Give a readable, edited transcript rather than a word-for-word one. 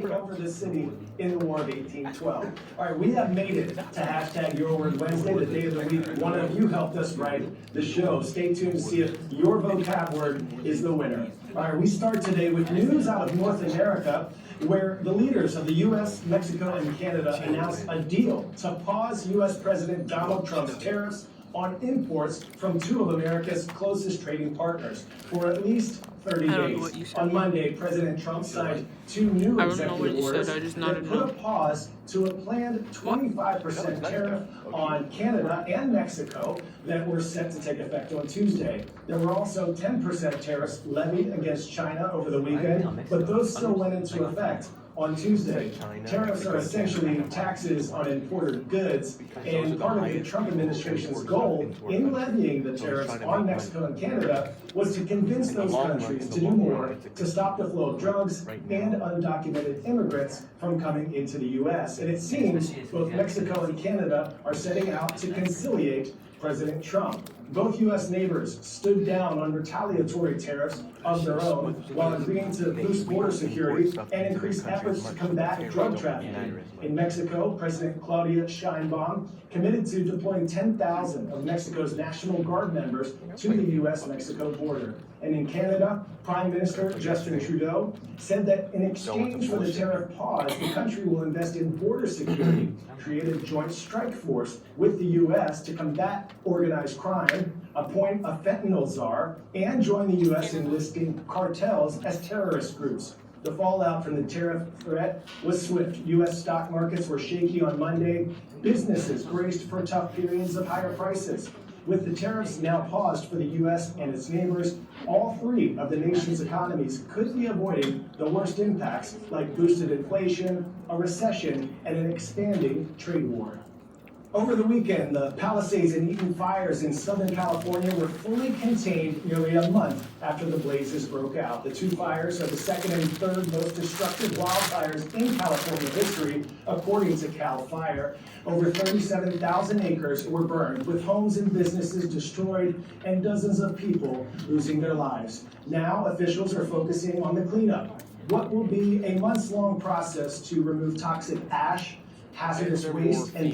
take over the city in the War of 1812. All right, we have made it to hashtag Your Word Wednesday, the day of the week. One of you helped us write the show. Stay tuned to see if your vocab word is the winner. All right, we start today with news out of North America, where the leaders of the U.S., Mexico, and Canada announced a deal to pause U.S. President Donald Trump's tariffs on imports from two of America's closest trading partners for at least 30 days. On Monday, President Trump signed two new executive orders that put a pause to a planned 25% tariff on Canada and Mexico that were set to take effect on Tuesday. There were also 10% tariffs levied against China over the weekend, but those still went into effect on Tuesday. Tariffs are essentially taxes on imported goods, and part of the Trump administration's goal in levying the tariffs on Mexico and Canada was to convince those countries to do more to stop the flow of drugs and undocumented immigrants from coming into the U.S. And it seems both Mexico and Canada are setting out to conciliate President Trump. Both U.S. neighbors stood down on retaliatory tariffs of their own while agreeing to boost border security and increase efforts to combat drug trafficking. In Mexico, President Claudia Sheinbaum committed to deploying 10,000 of Mexico's National Guard members to the U.S.-Mexico border. And in Canada, Prime Minister Justin Trudeau said that in exchange for the tariff pause, the country will invest in border security, create a joint strike force with the U.S. to combat organized crime, appoint a fentanyl czar, and join the U.S. in listing cartels as terrorist groups. The fallout from the tariff threat was swift. U.S. stock markets were shaky on Monday. Businesses braced for tough periods of higher prices. With the tariffs now paused for the U.S. and its neighbors, all three of the nation's economies could be avoiding the worst impacts like boosted inflation, a recession, and an expanding trade war. Over the weekend, the Palisades and Eaton fires in Southern California were fully contained nearly a month after the blazes broke out. The two fires are the second and third most destructive wildfires in California history, according to CAL FIRE. Over 37,000 acres were burned, with homes and businesses destroyed and dozens of people losing their lives. Now, officials are focusing on the cleanup. What will be a months-long process to remove toxic ash, hazardous waste, and